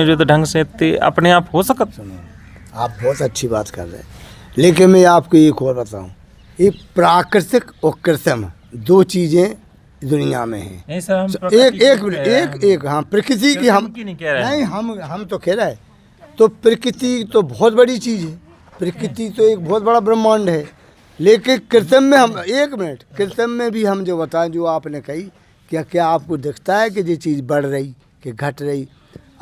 जो तो ढंग से इतने अपने आप हो सकत। सुनो, आप बहुत अच्छी बात कर रहे हैं, लेकिन मैं आपको एक और बताऊं, ये प्राकृतिक और कृत्रिम दो चीजें दुनिया में हैं। नहीं सर, हम एक हाँ, प्रकृति की हम नहीं कह रहे हैं। नहीं, हम तो कह रहे हैं, तो प्रकृति तो बहुत बड़ी चीज है, प्रकृति तो एक बहुत बड़ा ब्रह्मांड है, लेकिन कृत्रिम में हम एक मिनट, कृत्रिम में भी हम जो बताएं, जो आपने कही, क्या क्या आपको दिखता है कि ये चीज़ बढ़ रही कि घट रही?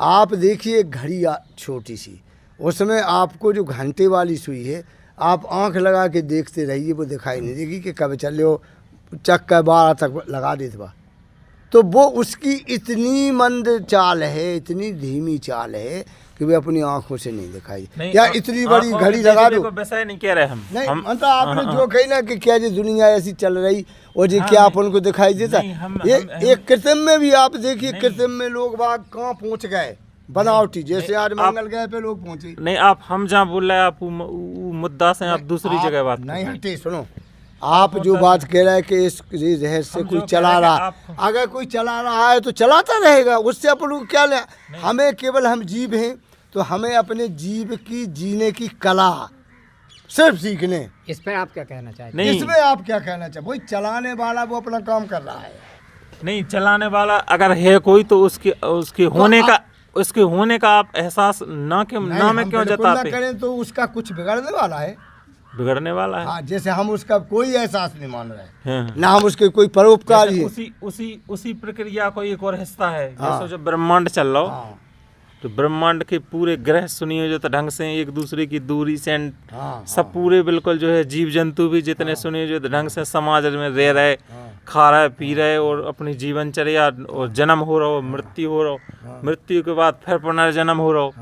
आप देखिए घड़ी छोटी सी, उसमें आपको जो घंटे वाली सुई है, आप आंख लगा के देखते रहिए, वो दिखाई नहीं देगी कि कब चल हो चक्कर 12 तक लगा देते बा, तो वो उसकी इतनी मंद चाल है, इतनी धीमी चाल है कि वे अपनी आंखों से नहीं दिखाई। या इतनी बड़ी घड़ी लगा दो, वैसा नहीं कह रहे हम। नहीं मतलब आपने जो कही ना कि क्या ये दुनिया ऐसी चल रही और ये क्या आप उनको दिखाई देता? ये एक कृत्रिम में भी आप देखिए, कृत्रिम में लोग बाग कहाँ पहुँच गए, बनावटी, जैसे आज मंगल ग्रह पे लोग पहुँचे। नहीं, आप हम जहाँ बोल रहे हैं आप मुद्दा से आप दूसरी जगह बात नहीं हटे। सुनो, आप जो बात कह रहे हैं कि इस रहस्य से कोई चला रहा, अगर कोई चला रहा है तो चलाता रहेगा, उससे अपन को क्या ले? हमें केवल, हम जीव हैं तो हमें अपने जीव की जीने की कला सिर्फ सीखने। इस पे आप क्या कहना चाहते हैं? इसमें आप क्या कहना चाहते? वही चलाने वाला वो अपना काम कर रहा है। नहीं, चलाने वाला अगर है कोई तो उसके होने का आप एहसास ना में क्यों जताते? करें तो उसका कुछ बिगड़ने वाला है, बिगड़ने वाला है। हाँ, जैसे हम उसका कोई एहसास नहीं मान रहे हैं, ना हम उसके कोई परोपकारी है। उसी प्रक्रिया को एक और हिस्सा है। जैसे जब ब्रह्मांड चल रहा हो, तो ब्रह्मांड के पूरे ग्रह सुनिए जो तो ढंग से एक दूसरे की दूरी से सब पूरे बिल्कुल जो है, जीव जंतु भी जितने सुनिए जो तो ढंग से समाज में रह रहे, खा रहे पी रहे और अपनी जीवनचर्या, और जन्म हो रहा हो, मृत्यु हो रहा हो, मृत्यु के बाद फिर पुनर्जन्म हो रहा हो,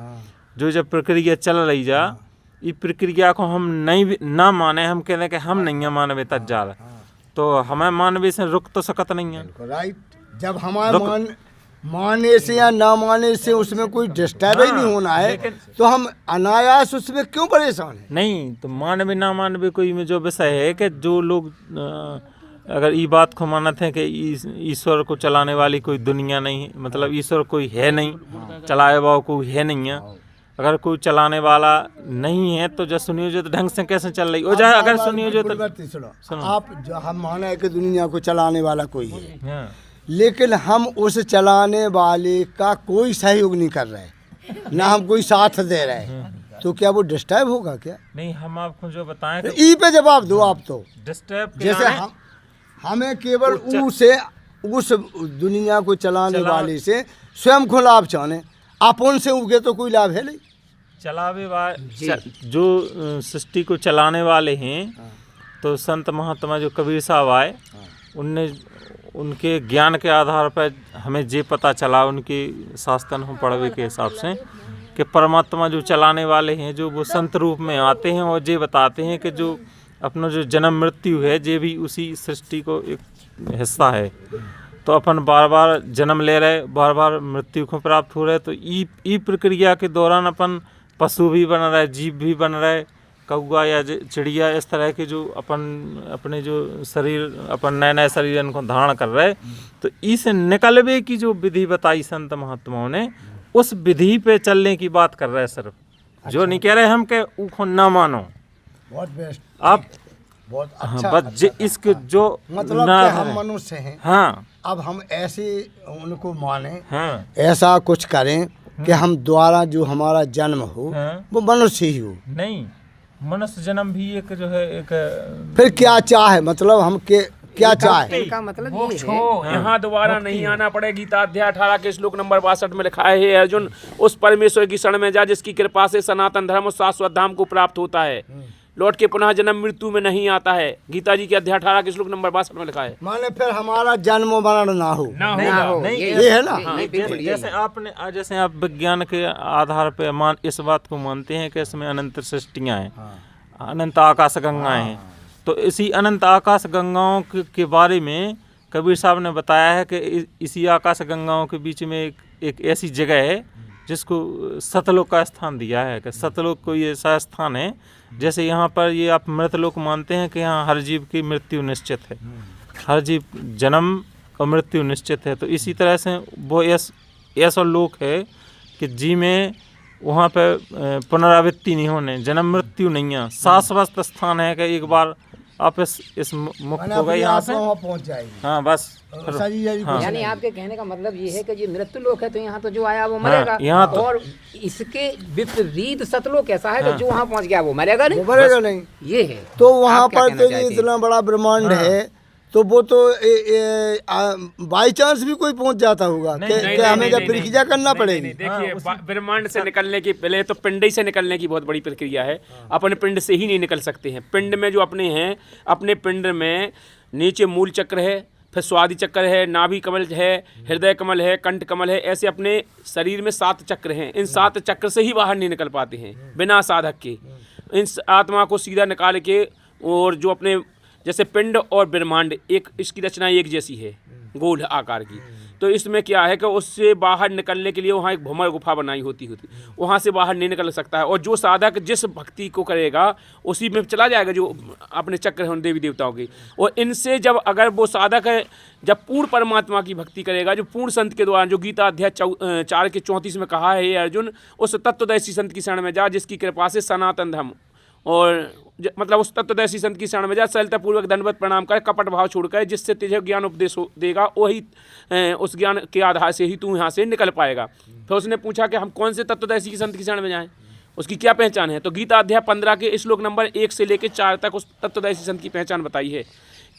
जो जब प्रक्रिया चल रही जा, इस प्रक्रिया को हम ना माने, हम कहते हैं कि हम नहीं है मानवे तक जा रहे, तो हमें मानवे से रुक तो सकत नहीं है। राइट, जब हमारे माने से या ना माने से उसमें कोई डिस्टर्ब ही नहीं होना है, तो हम अनायास उसमें क्यों परेशान हैं? नहीं, तो मानवे ना मानवे कोई में जो विषय है कि जो लोग अगर ये बात को मानते हैं कि ईश्वर को चलाने वाली कोई दुनिया नहीं, मतलब ईश्वर कोई है नहीं, चलाए वाला कोई है नहीं है, अगर कोई चलाने वाला नहीं है तो जो सुनियो जो तो ढंग से कैसे चल रही हो जाए? अगर सुनियो जो तो सुनो, आप जो हम माना है कि दुनिया को चलाने वाला कोई है, लेकिन हम उस चलाने वाले का कोई सहयोग नहीं कर रहे, ना हम कोई साथ दे रहे हैं, तो क्या वो डिस्टर्ब होगा क्या? नहीं, हम आपको जो बताएं तो ई पे जवाब दो आप। तो डिस्टर्ब जैसे हमें केवल उस दुनिया को चलाने वाले से स्वयं को लाभ चाहने, अपन से उगे तो कोई लाभ है नहीं। चलावे वाले जो सृष्टि को चलाने वाले हैं, तो संत महात्मा जो कबीर साहब आए, उनने उनके ज्ञान के आधार पर हमें ये पता चला, उनके शास्त्र हम पढ़वे के हिसाब से, कि परमात्मा जो चलाने वाले हैं, जो वो संत रूप में आते हैं और ये बताते हैं कि जो अपना जो जन्म मृत्यु है, ये भी उसी सृष्टि को एक हिस्सा है, तो अपन बार बार जन्म ले रहे, बार बार मृत्यु को प्राप्त हो रहे, तो ई प्रक्रिया के दौरान अपन पशु भी बन रहे, जीव भी बन रहे, कौआ या चिड़िया, इस तरह के जो अपने जो शरीर, अपन नए नए शरीर इनको धारण कर रहे, तो इस निकलवे की जो विधि बताई संत महात्माओं ने, उस विधि पे चलने की बात कर रहे हैं सिर्फ। जो नहीं कह रहे हम के उसको ना मानो। बहुत बेस्ट, आप बहुत अच्छा, बस इसके जो मतलब कि हम मनुष्य हैं, हाँ, अब हम ऐसे उनको माने, हाँ, ऐसा कुछ करें कि हम द्वारा जो हमारा जन्म हो, हाँ, वो मनुष्य ही हो। नहीं, मनुष्य जन्म भी एक जो है एक, फिर क्या चाहे, मतलब हम क्या चाहे? इनका मतलब ये है, यहाँ दोबारा नहीं आना पड़े। गीता अध्याय 18 के श्लोक नंबर 62 में लिखा है, हे अर्जुन, उस परमेश्वर की शरण में जा जिसकी कृपा से सनातन धर्म और शाश्वत धाम को प्राप्त होता है, लौट के पुनः जन्म मृत्यु में नहीं आता है। गीता जी के अध्याय 18 के श्लोक नंबर 62 में लिखा है। माने फिर हमारा जन्म मरण ना हो, नहीं, ये है ना। जैसे आप विज्ञान के आधार पे इस बात को मानते हैं कि इसमें अनंत सृष्टियाँ हैं, अनंत आकाश गंगाएं हैं, तो इसी अनंत आकाश गंगाओं के बारे में कबीर साहब ने बताया है कि इसी आकाश गंगाओं के बीच में एक ऐसी जगह है जिसको सतलोक का स्थान दिया है, कि सतलोक को ये ऐसा स्थान है, जैसे यहाँ पर ये आप मृतलोक मानते हैं कि यहाँ हर जीव की मृत्यु निश्चित है, हर जीव जन्म और मृत्यु निश्चित है, तो इसी तरह से वो ऐसा लोक है कि जी में वहाँ पे पुनरावृत्ति नहीं होने, जन्म मृत्यु नहीं है, शाश्वत स्थान है कि एक बार आप इस मुक्त हो गए यहाँ से, वहाँ पहुँच जाएगी। हाँ बस हाँ। यानी आपके कहने का मतलब ये है कि ये मृत्यु लोक है, तो यहाँ तो जो आया वो मरेगा, यहाँ तो- और इसके विपरीत सतलोक ऐसा है कि जो वहाँ पहुँच गया वो मरेगा नहीं, वो मरेगा नहीं। ये है। तो वहाँ आप क्या पर कहना तो चाहते हैं? इतना बड़ा ब्रह्मांड है, तो वो तो बाई चांस भी कोई पहुंच जाता होगा कि हमें जब प्रक्रिया करना पड़ेगी। देखिए, ब्रह्मांड से निकलने की पहले तो पिंड ही से निकलने की बहुत बड़ी प्रक्रिया है। अपने पिंड से ही नहीं निकल सकते हैं। पिंड में जो अपने हैं, अपने पिंड में नीचे मूल चक्र है, फिर स्वादि चक्र है, नाभि कमल है, हृदय कमल है, कंठ कमल है, ऐसे अपने शरीर में 7 चक्र हैं। इन 7 चक्र से ही बाहर नहीं निकल पाते हैं बिना साधक के। इन आत्मा को सीधा निकाल के, और जो अपने जैसे पिंड और ब्रह्मांड एक, इसकी रचना एक जैसी है, गोल आकार की। तो इसमें क्या है कि उससे बाहर निकलने के लिए वहाँ एक भ्रमर गुफा बनाई होती वहाँ से बाहर नहीं निकल सकता है। और जो साधक जिस भक्ति को करेगा उसी में चला जाएगा, जो अपने चक्र हैं उन देवी देवताओं की। और इनसे जब अगर वो साधक है, जब पूर्ण परमात्मा की भक्ति करेगा, जो पूर्ण संत के द्वारा, जो गीता अध्याय 4 के 34 में कहा है, अर्जुन उस तत्वदर्शी संत की शरण में जा जिसकी कृपा से सनातन धर्म, और मतलब उस तत्वदर्शी संत की शरण में जा, सरलतापूर्वक दंडवत प्रणाम कर, कपट भाव छोड़कर, जिससे तुझे ज्ञान उपदेश देगा, वही उस ज्ञान के आधार से ही तू यहाँ से निकल पाएगा। फिर उसने पूछा कि हम कौन से तत्वदर्शी की संत की शरण में जाएं, उसकी क्या पहचान है? तो गीता अध्याय 15 के श्लोक नंबर 1 से लेकर 4 तक उस तत्वदर्शी संत की पहचान बताई है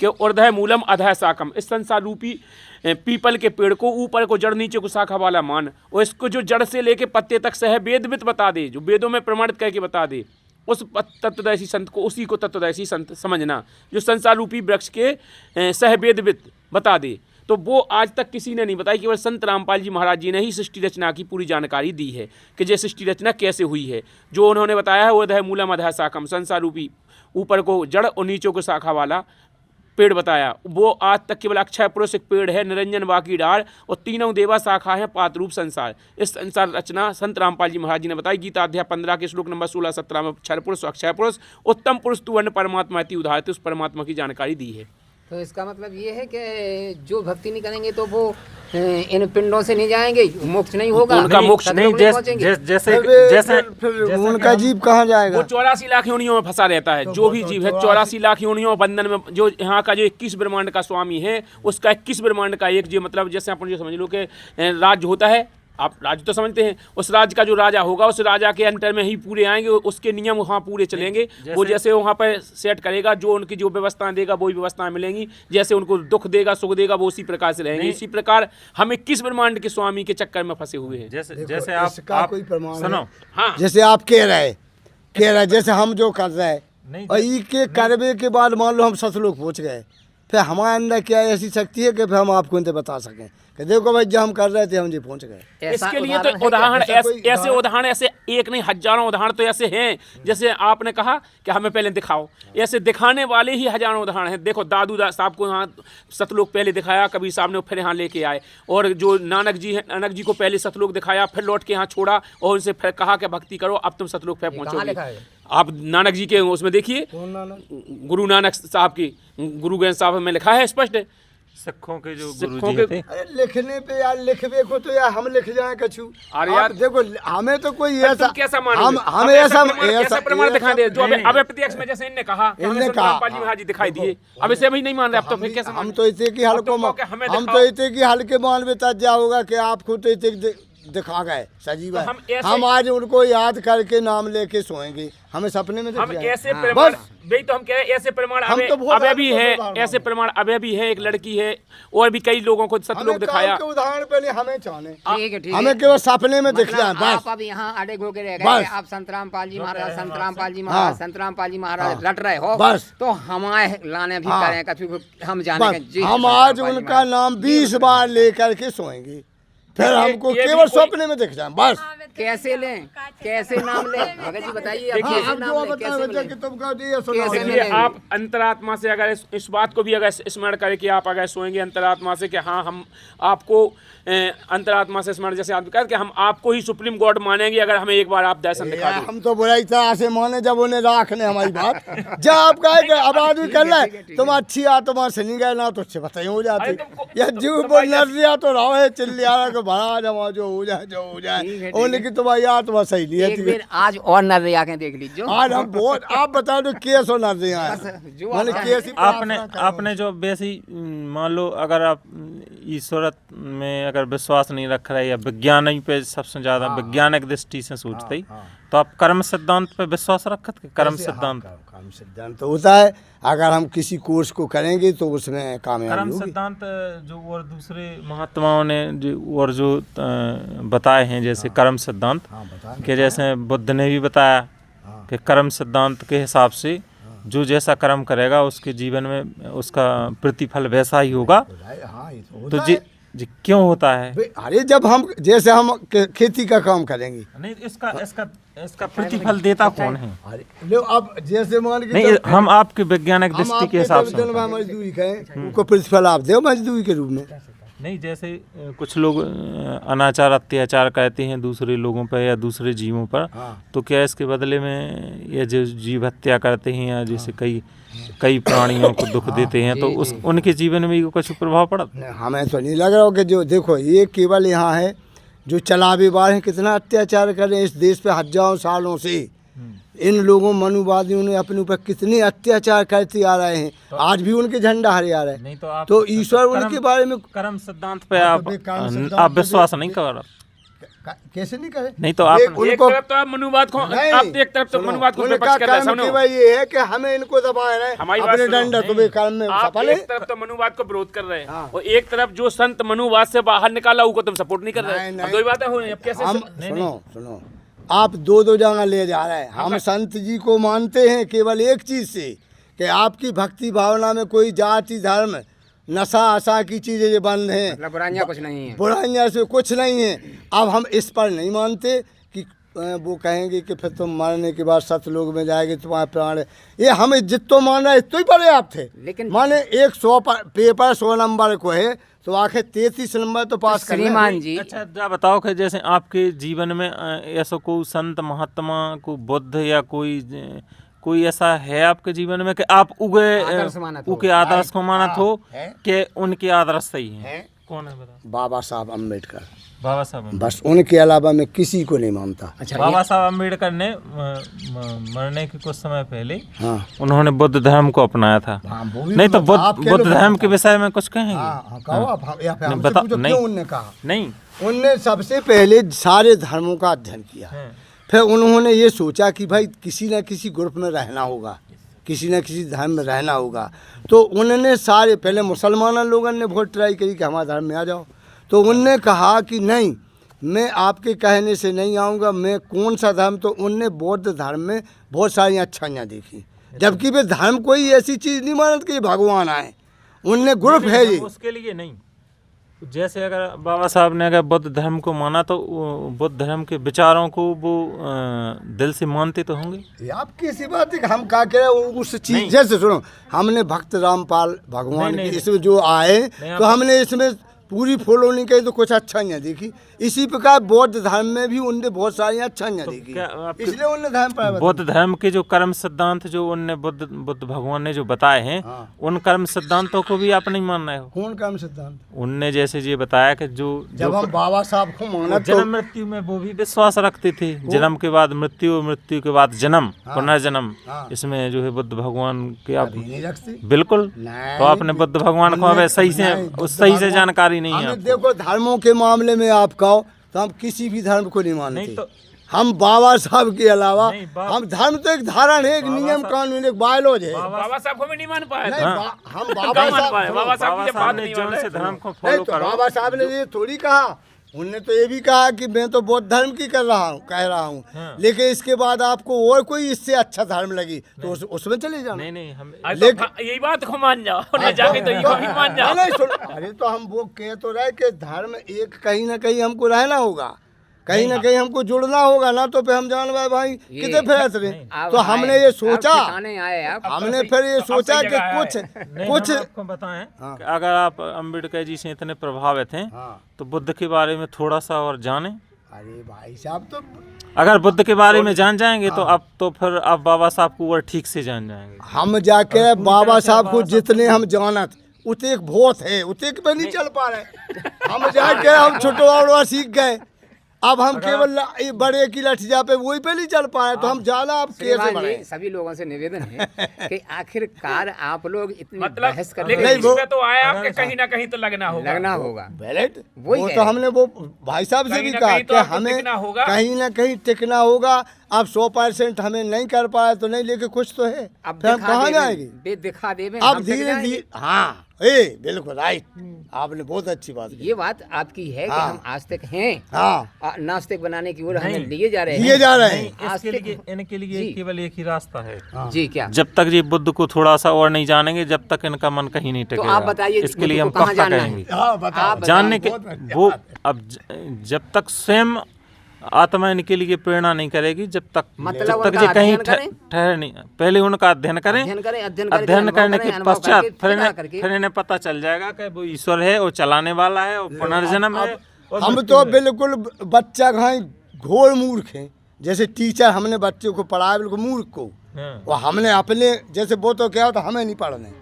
कि ऊर्ध्व मूलम अधः शाखम, इस संसार रूपी पीपल के पेड़ को ऊपर को जड़ नीचे को शाखा वाला मान, और इसको जो जड़ से लेके पत्ते तक सह वेदवित बता दे, जो वेदों में प्रमाणित करके बता दे, उस तत्वदर्शी संत को, उसी को तत्वदर्शी संत समझना, जो संसार रूपी वृक्ष के सहवेदवित बता दे। तो वो आज तक किसी ने नहीं बताई, केवल संत रामपाल जी महाराज जी ने ही सृष्टि रचना की पूरी जानकारी दी है कि ये सृष्टि रचना कैसे हुई है। जो उन्होंने बताया है वो है मूलम अधः शाखम, संसार रूपी ऊपर को जड़ और नीचों को शाखा वाला पेड़ बताया। वो आज तक केवल अक्षय पुरुष एक पेड़ है, निरंजन बाकी डाल, और तीनों देवा शाखा है, पात रूप संसार। इस संसार रचना संत रामपाल जी महाराज जी ने बताई। गीता अध्याय 15 के श्लोक नंबर 16-17 में क्षर पुरुष, अक्षय पुरुष, उत्तम पुरुष तू अन्य परमात्मा इति उदाहरते, उस परमात्मा की जानकारी दी है। तो इसका मतलब ये है कि जो भक्ति नहीं करेंगे तो वो इन पिंडों से नहीं जाएंगे, मोक्ष नहीं होगा, उनका मोक्ष नहीं, जैसे फिर उनका जीव कहाँ जाएगा? वो 84 लाख योनियों में फंसा रहता है। जो भी जीव है 84 लाख योनियों बंधन में। जो यहाँ का जो 21 ब्रह्मांड का स्वामी है, उसका 21 ब्रह्मांड का एक, जो मतलब जैसे अपन जो समझ लो कि राज्य होता है, आप राज्य तो समझते हैं, उस राज्य का जो राजा होगा, उस राजा के अंतर में ही पूरे आएंगे, उसके नियम वहाँ पूरे चलेंगे। वो जैसे वहाँ पर सेट करेगा, जो उनकी जो व्यवस्थाएं देगा वही व्यवस्थाएं मिलेंगी। जैसे उनको दुख देगा, सुख देगा, वो उसी प्रकार से रहेंगे। इसी प्रकार हम 21 ब्रह्मांड के स्वामी के चक्कर में फंसे हुए हैं। जैसे आप कोई प्रमाण सुनो, हाँ, जैसे आप कह रहे जैसे हम जो कर रहे हैं, और ई के करवे के बाद मान लो हम सतलोक पहुँच गए, फिर हमारे अंदर क्या ऐसी शक्ति है कि फिर हम आपको इनसे बता सकें कि देखो भाई जो हम कर रहे थे हम जी पहुंच गए। इसके लिए तो उदाहरण ऐसे उदाहरण, ऐसे एक नहीं हजारों उदाहरण तो ऐसे हैं। जैसे आपने कहा कि हमें पहले दिखाओ, ऐसे दिखाने वाले ही हजारों उदाहरण हैं। देखो दादू साहब को यहाँ सतलोक पहले दिखाया, कबीर साहब ने फिर यहाँ लेके आए, और जो नानक जी हैं, नानक जी को पहले सतलोक दिखाया, फिर लौट के यहाँ छोड़ा और उनसे फिर कहा कि भक्ति करो, अब तुम सतलोक पे पहुँचोगे। आप नानक जी के उसमें देखिए, गुरु नानक साहब की गुरु ग्रंथ साहब में लिखा है स्पष्ट है। सिखों के जो सिखों गुरुजी थे, अरे लिखने पे यार लिखवे को तो यार हम लिख जाए कछु। अरे यार देखो हमें तो कोई ऐसा कैसा हम ऐसा प्रमाण दिखा दे जो अबे प्रत्यक्ष में, जैसे इनने कहा रामपाल जी महाराज जी दिखाई दिए, अब इसे भी नहीं मान रहे, अब तो फिर कैसे हम तो इतने की हल्के मान में तज होगा कि आप खुद इतने दिखा गए सजीव है। हम आज उनको याद करके नाम लेके सोएंगे, हमें सपने में हम ऐसे प्रमाण, वही तो हम कह रहे हैं, ऐसे प्रमाण अबे भी है, ऐसे प्रमाण अबे भी है। एक लड़की है, और भी कई लोगों को सतलोक दिखाया। उदाहरण पे हमें चाहने, ठीक है, हमें केवल सपने में दिख जाए बस। आप अब यहाँ अड़े होके रह गए, आप संत रामपाल जी महाराज, संत रामपाल जी महाराज, संत रामपाल जी महाराज रट रहे हो बस। तो हमारे लाने भी करें कभी हम जाने, हम आज उनका नाम 20 बार लेकर के सोएंगे, फिर हमको केवल सपने में दिख जाए बस। कैसे लें? कैसे नाम ले भगत जी बताइए, आप देखिए, कैसे अब नाम जो ले, बताया कैसे बच्चा मिले? कि तुम कहो ये सुना कैसे देखिए, आप अंतरात्मा से अगर इस बात को भी अगर स्मरण करें कि आप अगर सोएंगे अंतरात्मा से कि हाँ हम आपको अंतरात्मा से स्मरण, जैसे आप कहते कि हम आपको ही सुप्रीम गॉड मानेंगे अगर हमें एक बार आप दर्शन दिखा दें। हम तो बुराई तरह से माने जब उन्हें राखने हमारी बात जब आप कहे अब आदमी कर रहे तुम अच्छी आत्मा से नहीं गए ना तो अच्छे बताइए हो जाती अरे तुमको- या जीव बोल नजरिया तो रहो है चिल्लिया को भरा जमा जो हो जाए उनकी तुम्हारी आत्मा सही नहीं एक है। बार आज और नजरिया के देख लीजिए। आज हम बहुत आप बताओ तो केस हो नजरिया जो माने आप- केस ही आपने जो वैसी मान लो अगर आप ईश्वरत में अगर विश्वास नहीं रख रहे या विज्ञान ही पे सबसे ज्यादा वैज्ञानिक दृष्टि से सोचते ही तो आप कर्म सिद्धांत पे विश्वास रखत के कर्म सिद्धांत कर्म सिद्धांत तो होता है अगर हम किसी कोर्स को करेंगे तो उसमें कामयाबी कर्म होगी। सिद्धांत जो और दूसरे महात्माओं ने जो बताए हैं जैसे कर्म सिद्धांत कि जैसे बुद्ध ने भी बताया कि कर्म सिद्धांत के हिसाब से जो जैसा कर्म करेगा उसके जीवन में उसका प्रतिफल वैसा ही होगा। हाँ ये तो तो होता जी है। जी क्यों होता है? अरे जब हम जैसे हम खेती का काम करेंगे नहीं इसका प्रतिफल देता कौन है? अरे लो अब जैसे मान के नहीं हम आपके वैज्ञानिक हम दृष्टि के आपके हिसाब जब से दिन में मजदूरी करें उनको प्रतिफल आप दो मजदूरी के रूप में। नहीं जैसे कुछ लोग अनाचार अत्याचार करते हैं दूसरे लोगों पर या दूसरे जीवों पर तो क्या इसके बदले में ये जो जीव हत्या करते हैं या जैसे कई प्राणियों को दुख देते हैं तो उस उनके जीवन में कुछ प्रभाव पड़ा? हमें तो नहीं लग रहा हो कि जो देखो ये केवल यहाँ है जो चलावे वाले हैं कितना अत्याचार कर रहे हैं इस देश पे हजारों सालों से इन लोगों मनुवादियों ने अपने ऊपर कितने अत्याचार करते आ रहे हैं आज भी उनके झंडा हरे आ रहे हैं। नहीं तो आप तो ईश्वर उनके बारे में कर्म सिद्धांत पे आप विश्वास नहीं कर कैसे नहीं करे? नहीं तो आप एक तरफ तो आप मनुवाद को आप एक तरफ तो मनुवाद को विपक्ष कर रहे हैं, सुनो। केवल ये है कि हमें इनको दबाए रहे हमारी बात अपने सुनो। डंडा को बेकार में आप सफल है। एक तरफ तो मनुवाद को विरोध कर रहे हैं और एक तरफ जो संत मनुवाद से बाहर निकाला उसको तुम सपोर्ट नहीं कर रहे। नहीं, अब दो ही बातें हो रही हैं, अब कैसे हम सुनो आप दो जगह ले जा रहे हैं। हम संत जी को मानते हैं केवल एक चीज से कि आपकी भक्ति भावना में कोई जाति धर्म नशा आशा की चीजें ये बंद हैं, मतलब बुराइयां कुछ नहीं है। बुराइयां से कुछ नहीं है। अब हम इस पर नहीं मानते कि वो कहेंगे कि फिर तुम मरने के बाद सतलोक में जाएंगे तुम्हारे प्राण ये हम इज्जत तो मान रहे इतो ही पड़े आप थे लेकिन माने 100 पेपर 100 नंबर को है तो आखिर 33 नंबर तो पास कर श्रीमान जी अच्छा जा बताओ कि जैसे आपके जीवन में ऐसा कोई संत महात्मा को बुद्ध या कोई ऐसा है आपके जीवन में कि आप उनके आदर्श को मानत हो कि उनके आदर्श सही है? कौन है बताओ? बाबा साहब अम्बेडकर। बाबा साहब बस उनके अलावा मैं किसी को नहीं मानता। अच्छा बाबा साहब अम्बेडकर ने मरने के कुछ समय पहले हाँ उन्होंने बुद्ध धर्म को अपनाया था। नहीं तो बुद्ध धर्म के विषय में कुछ कहेंगे? उनने कहा नहीं उनने सबसे पहले सारे धर्मों का अध्ययन किया फिर उन्होंने ये सोचा कि भाई किसी न किसी ग्रुप में रहना होगा किसी न किसी धर्म में रहना होगा तो उन्होंने सारे पहले मुसलमान लोगों ने बहुत ट्राई करी कि हमारे धर्म में आ जाओ तो उनने कहा कि नहीं मैं आपके कहने से नहीं आऊँगा मैं कौन सा धर्म तो उनने बौद्ध धर्म में बहुत सारी अच्छाइयाँ देखी जबकि वे धर्म कोई ऐसी चीज़ नहीं मानते कि भगवान आए उनने ग्रुप है ये उसके लिए नहीं जैसे अगर बाबा साहब ने अगर बुद्ध धर्म को माना तो बुद्ध धर्म के विचारों को वो दिल से मानते तो होंगे। आप किसी बात है हम क्या कह रहे हैं उस चीज जैसे सुनो हमने भक्त रामपाल भगवान के इसमें जो आए तो हमने इसमें पूरी फॉलो नहीं करी तो कुछ अच्छाइयाँ देखी इसी प्रकार बौद्ध धर्म में भी उनने बहुत सारी अच्छाइयाँ देखी इसलिए उनने धर्म पर बौद्ध धर्म के जो कर्म सिद्धांत जो उनने बुद्ध भगवान ने जो बताए हैं उन कर्म सिद्धांतों को भी आप नहीं मान रहे हो? कौन कर्म सिद्धांत? उनने जैसे ये बताया कि जब हम बाबा साहब को माना जन्म मृत्यु में वो भी विश्वास रखते थे जन्म के बाद मृत्यु मृत्यु के बाद जन्म पुनर्जन्म इसमें जो है बुद्ध भगवान के आप नहीं रखते बिल्कुल तो आपने बुद्ध भगवान को सही से जानकारी नहीं है। देखो धर्मों के मामले में आप कहो तो हम किसी भी धर्म को नहीं मानते तो हम बाबा साहब के अलावा हम धर्म तो एक धारण है एक नियम कानून एक बायोलॉजी है। बाबा साहब को भी नहीं मान पाए हम बाबा साहब ने जो से धर्म को फॉलो करो। बाबा साहब ने ये थोड़ी कहा उनने तो ये भी कहा कि मैं तो बौद्ध धर्म की कह रहा हूँ लेकिन इसके बाद आपको और कोई इससे अच्छा धर्म लगी तो उसमें चले जाओ। नहीं हम यही बात को मान जाओ जाके तो ये भी मान जाओ। अरे तो हम वो कह तो रहे कि धर्म एक कहीं ना कहीं हमको रहना होगा कहीं ना कहीं हमको जुड़ना होगा ना, तो फिर हम जान भाई कितने फैस रहे। तो हमने ये सोचा, हमने फिर ये सोचा कि कुछ आपको बताएं कि अगर आप अम्बेडकर जी से इतने प्रभावित हैं तो बुद्ध के बारे में थोड़ा सा और जानें। अरे भाई साहब, तो अगर बुद्ध के बारे में जान जाएंगे तो अब तो फिर आप बाबा साहब को और ठीक से जान जाएंगे। हम जाके बाबा साहब को जितने हम जानत उतने बहुत है, उतने पे नहीं चल पा रहे। हम जाके हम छोटा सीख गए, अब हम केवल बड़े की लठिया पे वही पे नहीं चल पाए, तो हम जाना अब कैसे बढ़े। सभी लोगों से निवेदन है कि आखिरकार आप लोग इतनी मतलब बहस कर लेकिन रहे इसमें तो आया आपके कहीं ना कहीं तो लगना होगा। बैलेट वही वो है। तो हमने वो भाई साहब से कहीं भी ना कहा कहीं तो कि आपको हमें टिकना होगा। कहीं ना कहीं टिकना होगा। अब 100% हमें नहीं कर पाए तो नहीं, लेके कुछ तो है, अब फिर हम कहाँ जाएंगे। दिखा देवे अब धीरे धीरे, हाँ बिल्कुल राइट, आपने बहुत अच्छी बात की। ये बात आपकी है कि हाँ। हम आस्तिक हैं, हाँ नास्तिक बनाने की ओर हमें नहीं। लिए जा रहे हैं। लिए जा रहे हैं। इसके आस्तिक- लिए इनके लिए जी। केवल एक ही रास्ता है। जी क्या? जब तक ये बुद्ध को थोड़ा सा और नहीं जानेंगे, जब तक इनका मन कहीं नहीं तो टिकेगा। आप बताइए इसके लिए हम बुद्ध को कहाँ पक्का जानना है? कहेंगे हाँ बताओ। आप जानने के बहुत बढ़िया वो बात है। अब जब तक स्वयं आत्मा इनके लिए प्रेरणा नहीं करेगी, जब तक मतलब ये उनका कहीं अध्ययन करें? ठहर नहीं, पहले उनका अध्ययन करें। अध्ययन करने अध्ययन करने के पश्चात करके फिर इन्हें पता चल जाएगा कि वो ईश्वर है, वो चलाने वाला है, वो पुनर्जन्म है। और हम तो बिल्कुल बच्चा घाई घोर मूर्ख हैं। जैसे टीचर हमने बच्चों को पढ़ाया बिल्कुल मूर्ख को, हाँ। और हमने अपने जैसे वो तो क्या होता हमें नहीं पढ़ने,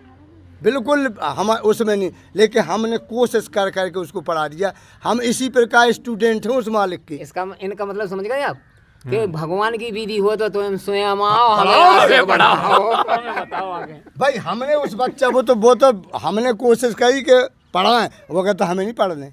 बिल्कुल हम उसमें नहीं, लेकिन हमने कोशिश कर करके उसको पढ़ा दिया। हम इसी प्रकार स्टूडेंट हैं उस मालिक के। इसका इनका मतलब समझ गए आप कि भगवान की विधि हो तो तुम स्वयं आओ, हमें आगे बढ़ाओ। बताओ आगे। भाई हमने उस बच्चा वो तो हमने कोशिश करी कि पढ़ाएं, वो कहता हमें नहीं पढ़ने,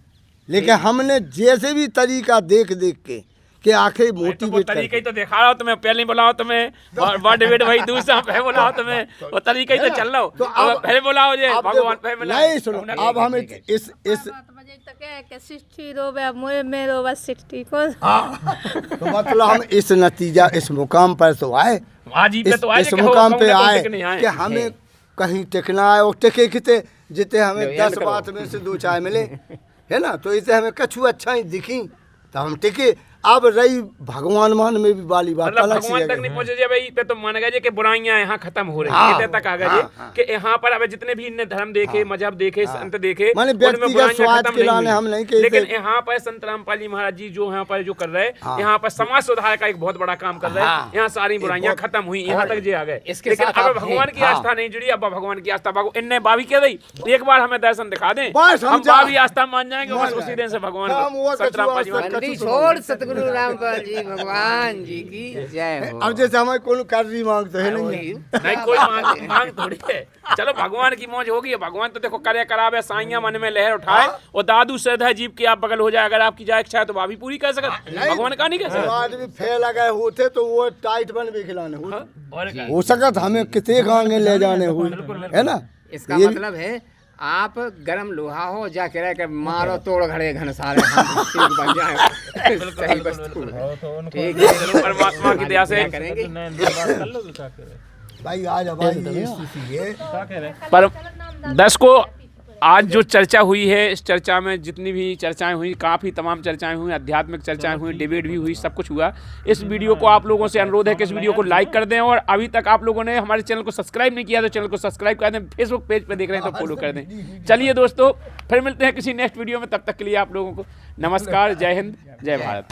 लेकिन हमने जैसे भी तरीका देख के कि आखिर तो वो मोटिवेट तरीका ही तो दिखा रहा हो तुम्हें, पहले ही बुलाओ तुम्हें बर्ड वेट भाई दूसरा पहले बुलाओ तुम्हें, वो तरीका ही तो चल रहा हो। तो अब पहले बुलाओ जे अब भगवान देखो, पहले बुलाओ। नहीं सुनो, अब हम इस 60 रोबे मुझे में रोबा 60 को तो मतलब हम इस नतीजा इस मुकाम पर तो आए, आज ही पे तो आए इस कि मुकाम पे हम आए नहीं आए। कि हमें कहीं टिकना है, और टिके किते जिते हमें लो, 10 याद करो। बात में से 2 चाय मिले, है ना, तो इसे हमें कछु अच्छा ही दिखी तो हम टिके। अब रही भगवान मान में भी वाली बात मतलब अलग सी भगवान तक जगह नहीं है। पहुंचे जे भाई पे तो मान गए जे कि बुराइयां यहाँ खत्म हो रही हाँ, हैं, इतने तक आ गए हाँ, जे हाँ। कि यहाँ पर अब जितने भी इनने धर्म देखे, मजहब देखे, संत देखे, माने उनमें व्यक्तिगत बुराइयां स्वार्थ खत्म के नहीं लाने हुई। हम नहीं कहते। लेकिन यहाँ पर संत रामपाल जी महाराज जी जो यहाँ पर जो कर रहे हैं, यहाँ पर समाज सुधार का एक बहुत बड़ा काम कर रहे हैं। हाँ। यहाँ सारी बुराइयां बहुत- खत्म हुई, यहाँ तक जे आ गए। इसके लेकिन साथ अब आप भगवान की हाँ। आस्था नहीं जुड़ी, अब भगवान की आस्था इनने बाबी कह दी एक बार हमें दर्शन दिखा दें, बस हम हम जा- बाबी आस्था मान जाएंगे, बस उसी दिन से हम वो भगवान संत कछु रामपाल जी आस्था- महाराज। बंदी छोड़ सतगुरु रामपाल जी भगवान जी की जय हो। अब जैसे हमें कोई कर्जी मांगते है नहीं, नहीं कोई मांग थोड़ी है। चलो भगवान की मौज होगी, भगवान तो देखो करे करावे, साइयां मन में लहर उठाए, और दादू श्रद्धा जीव की आप बगल हो जाए, अगर आपकी जाए इच्छा है तो भाभी पूरी कर सकते, भगवान का नहीं कर वो सकते। आदमी फेल गए होते तो वो टाइट बन भी खिलाने होते। और क्या? हो सकत हमें कितने आगे ले जाने हुए, है ना। इसका ये- मतलब है आप गरम लोहा हो जाके रह के मारो तोड़ घड़े घनसारे हम ठीक बन जाए सही वस्तु ठीक है। चलो परमात्मा की दया से करेंगे भाई आज हमारी ये स्थिति है। पर दर्शकों आज जो चर्चा हुई है, इस चर्चा में जितनी भी चर्चाएं हुई, काफ़ी तमाम चर्चाएं हुई, आध्यात्मिक चर्चाएं हुई, डिबेट भी हुई, सब कुछ हुआ। इस वीडियो को आप लोगों से अनुरोध है कि इस वीडियो को लाइक कर दें, और अभी तक आप लोगों ने हमारे चैनल को सब्सक्राइब नहीं किया तो चैनल को सब्सक्राइब कर दें, फेसबुक पेज पे देख रहे हैं तो फॉलो कर दें। चलिए दोस्तों, फिर मिलते हैं किसी नेक्स्ट वीडियो में, तब तक के लिए आप लोगों को नमस्कार, जय हिंद, जय भारत।